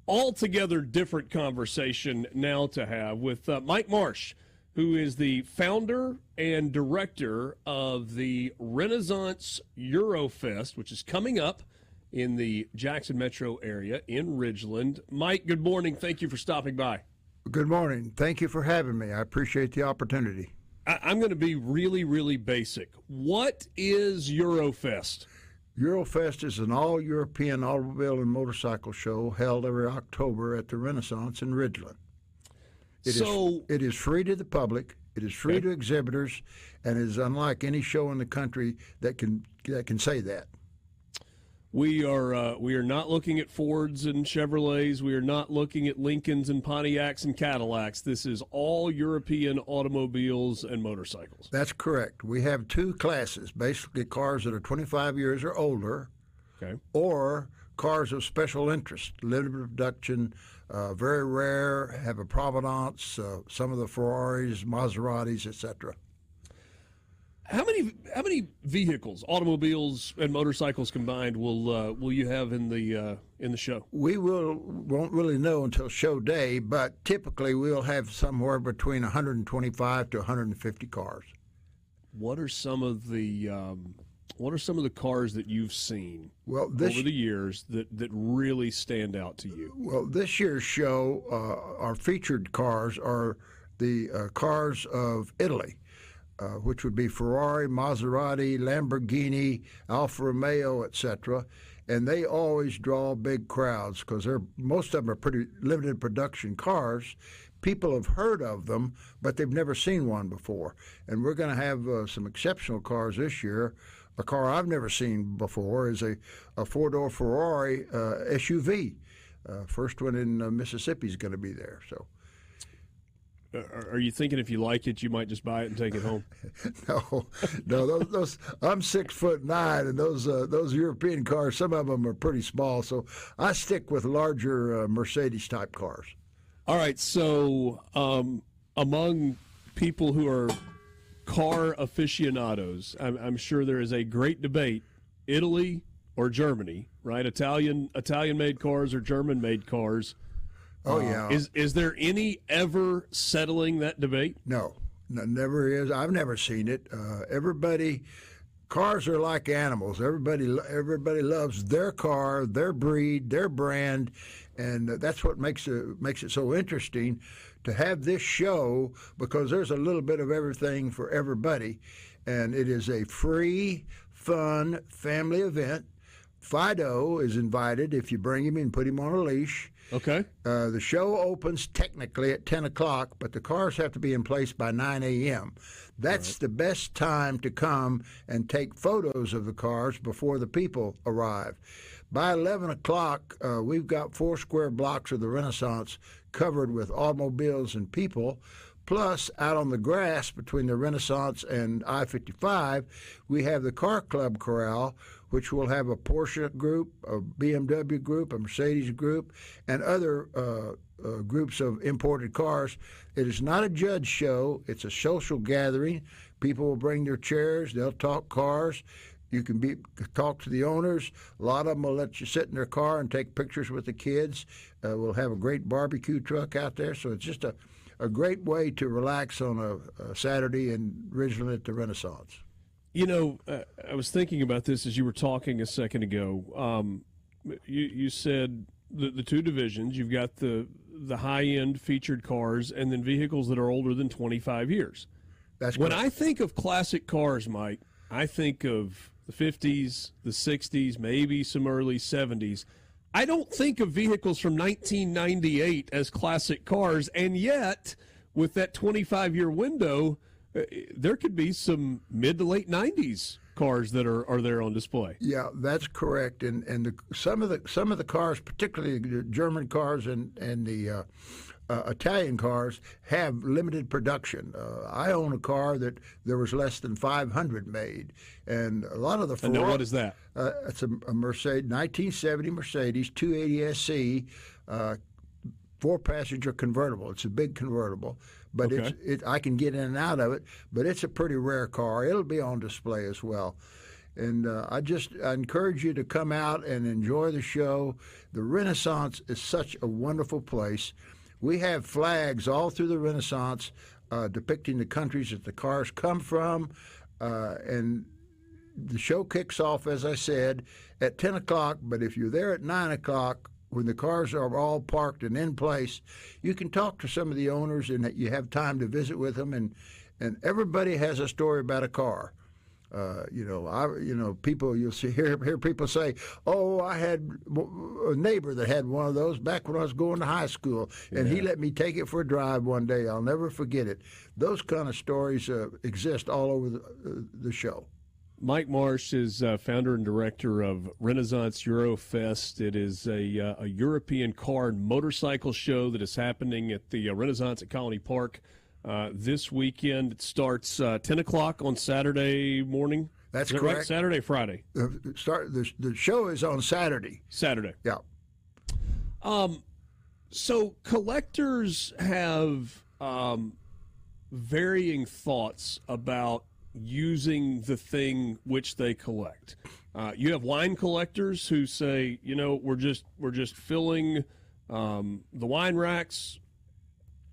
altogether different conversation now to have with Mike Marsh, who is the founder and director of the Renaissance Eurofest, which is coming up in the Jackson metro area in Ridgeland. Mike, good morning. Thank you for stopping by. Good morning. Thank you for having me. I appreciate the opportunity. I'm going to be really, really basic. What is Eurofest? Eurofest is an all-European automobile and motorcycle show held every October at the Renaissance in Ridgeland. It is free to the public. It is free to exhibitors, and it is unlike any show in the country that can say that. We are not looking at Fords and Chevrolets. We are not looking at Lincolns and Pontiacs and Cadillacs. This is all European automobiles and motorcycles. That's correct. We have two classes, basically cars that are 25 years or older, or cars of special interest, limited production, very rare, have a provenance, some of the Ferraris, Maseratis, etc. How many vehicles, automobiles and motorcycles combined, will you have in the show? We won't really know until show day, but typically we'll have somewhere between 125 to 150 cars. What are some of the cars that you've seen over the years that really stand out to you? Well, this year's show, our featured cars are the cars of Italy. Which would be Ferrari, Maserati, Lamborghini, Alfa Romeo, etc. And they always draw big crowds because most of them are pretty limited production cars. People have heard of them, but they've never seen one before. And we're going to have some exceptional cars this year. A car I've never seen before is a four-door Ferrari SUV. First one in Mississippi is going to be there. So. Are you thinking if you like it, you might just buy it and take it home? No. Those I'm 6'9", and those European cars, some of them are pretty small. So I stick with larger Mercedes type cars. All right. So among people who are car aficionados, I'm sure there is a great debate: Italy or Germany, right? Italian-made cars or German-made cars. Oh, yeah. Is there any ever settling that debate? No, never is. I've never seen it. Cars are like animals. Everybody loves their car, their breed, their brand, and that's what makes it so interesting to have this show, because there's a little bit of everything for everybody, and it is a free, fun family event. Fido is invited if you bring him and put him on a leash. Okay. The show opens technically at 10 o'clock, but the cars have to be in place by 9 a.m. That's the best time to come and take photos of the cars before the people arrive. By 11 o'clock, we've got 4 square blocks of the Renaissance covered with automobiles and people. Plus, out on the grass between the Renaissance and I-55, we have the Car Club Corral, which will have a Porsche group, a BMW group, a Mercedes group, and other groups of imported cars. It is not a judge show. It's a social gathering. People will bring their chairs. They'll talk cars. You can talk to the owners. A lot of them will let you sit in their car and take pictures with the kids. We'll have a great barbecue truck out there. So it's just a great way to relax on a Saturday in Ridgeland at the Renaissance. You know, I was thinking about this as you were talking a second ago. You said the two divisions. You've got the high-end featured cars and then vehicles that are older than 25 years. That's when correct. I think of classic cars, Mike, I think of the 50s, the 60s, maybe some early 70s. I don't think of vehicles from 1998 as classic cars, and yet, with that 25-year window, there could be some mid to late 90s cars that are there on display. Yeah, that's correct. And some of the cars, particularly the German cars and the Italian cars, have limited production. I own a car that there was less than 500 made, and a lot of the And now what is that? It's a Mercedes, 1970 Mercedes 280 SC. 4-passenger convertible. It's a big convertible, but I can get in and out of it. But it's a pretty rare car. It'll be on display as well. And I encourage you to come out and enjoy the show. The Renaissance is such a wonderful place. We have flags all through the Renaissance depicting the countries that the cars come from. And the show kicks off, as I said, at 10 o'clock. But if you're there at 9 o'clock, when the cars are all parked and in place, you can talk to some of the owners and you have time to visit with them. And everybody has a story about a car. People, you'll hear people say, "Oh, I had a neighbor that had one of those back when I was going to high school, and he let me take it for a drive one day. I'll never forget it." Those kind of stories exist all over the show. Mike Marsh is founder and director of Renaissance Eurofest. It is a European car and motorcycle show that is happening at the Renaissance at Colony Park. This weekend. It starts 10 o'clock on Saturday morning. That's correct. Right? Saturday, Friday. The show is on Saturday. Saturday. Yeah. So collectors have varying thoughts about using the thing which they collect. You have wine collectors who say, we're just filling the wine racks,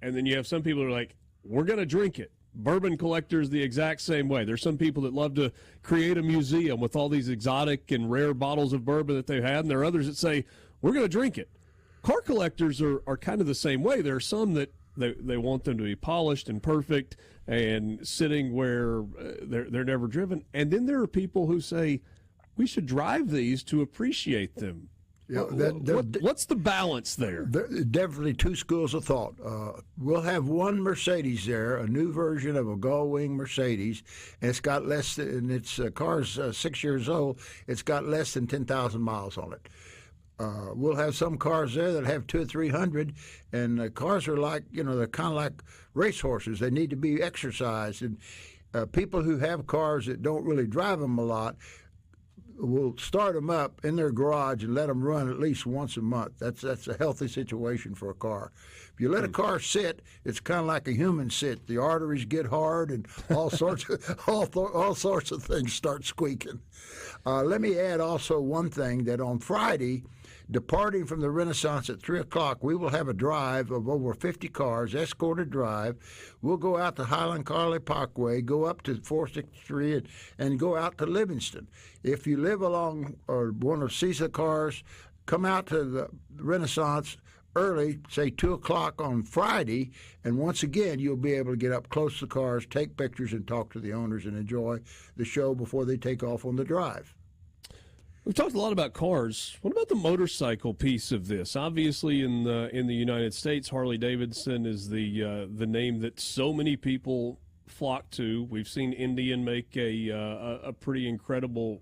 and then you have some people who are like, we're going to drink it. Bourbon collectors the exact same way. There's some people that love to create a museum with all these exotic and rare bottles of bourbon that they've had, and there are others that say, we're going to drink it. Car collectors are kind of the same way. There are some that they want them to be polished and perfect and sitting where they're never driven. And then there are people who say, we should drive these to appreciate them. Yeah, what's the balance there? There are definitely two schools of thought. We'll have one Mercedes there, a new version of a gull-wing Mercedes, and it's got less than, its car's 6 years old, it's got less than 10,000 miles on it. We'll have some cars there that have 200 or 300, and cars are like, they're kind of like racehorses. They need to be exercised, and people who have cars that don't really drive them a lot will start them up in their garage and let them run at least once a month. That's a healthy situation for a car. If you let a car sit, it's kind of like a human sit. The arteries get hard, and all sorts of things start squeaking. Let me add also one thing, that on Friday, departing from the Renaissance at 3 o'clock, we will have a drive of over 50 cars, escorted drive. We'll go out to Highland Carley Parkway, go up to 463, and go out to Livingston. If you live along or want to see the cars, come out to the Renaissance early, say 2 o'clock on Friday, and once again, you'll be able to get up close to the cars, take pictures, and talk to the owners and enjoy the show before they take off on the drive. We've talked a lot about cars. What about the motorcycle piece of this? Obviously, in the United States, Harley Davidson is the name that so many people flock to. We've seen Indian make a pretty incredible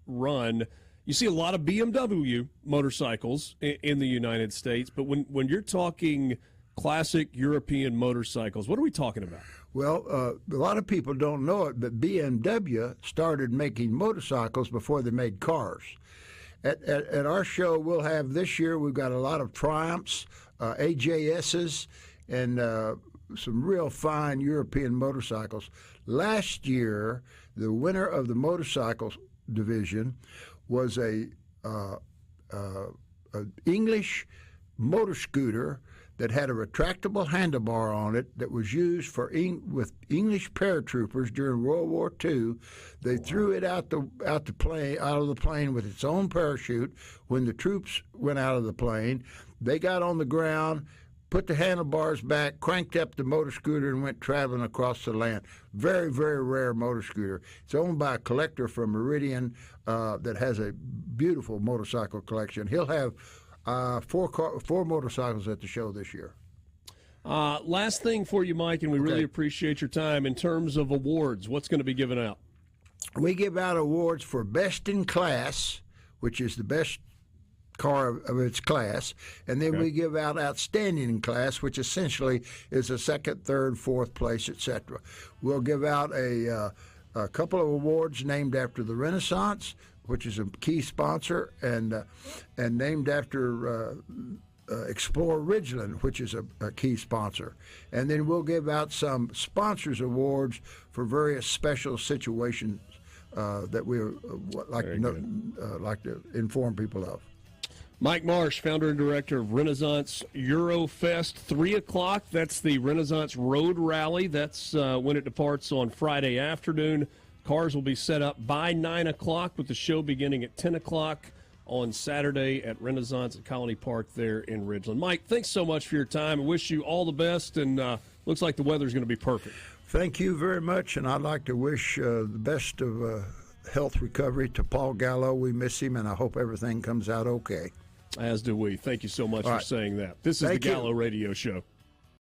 run. You see a lot of BMW motorcycles in the United States, but when you're talking classic European motorcycles, what are we talking about? Well, a lot of people don't know it, but BMW started making motorcycles before they made cars. At our show, we'll have this year, we've got a lot of Triumphs, AJSs, and some real fine European motorcycles. Last year, the winner of the motorcycles division was a English motor scooter that had a retractable handlebar on it that was used with English paratroopers during World War II. They threw it out of the plane with its own parachute. When the troops went out of the plane, they got on the ground, put the handlebars back, cranked up the motor scooter, and went traveling across the land. Very, very rare motor scooter. It's owned by a collector from Meridian that has a beautiful motorcycle collection. He'll have four motorcycles at the show this year. Last thing for you, Mike, and we really appreciate your time. In terms of awards, what's going to be given out? We give out awards for Best in Class, which is the best car of its class, and then we give out Outstanding in Class, which essentially is a second, third, fourth place, etc. We'll give out a couple of awards named after the Renaissance, which is a key sponsor, and named after Explore Ridgeland, which is a key sponsor. And then we'll give out some sponsors awards for various special situations that we like to inform people of. Mike Marsh, founder and director of Renaissance Eurofest, 3 o'clock. That's the Renaissance Road Rally. That's when it departs on Friday afternoon. Cars will be set up by 9 o'clock with the show beginning at 10 o'clock on Saturday at Renaissance at Colony Park there in Ridgeland. Mike, thanks so much for your time. I wish you all the best, and looks like the weather's going to be perfect. Thank you very much, and I'd like to wish the best of health recovery to Paul Gallo. We miss him, and I hope everything comes out okay. As do we. Thank you so much for saying that. This is the Gallo Radio Show.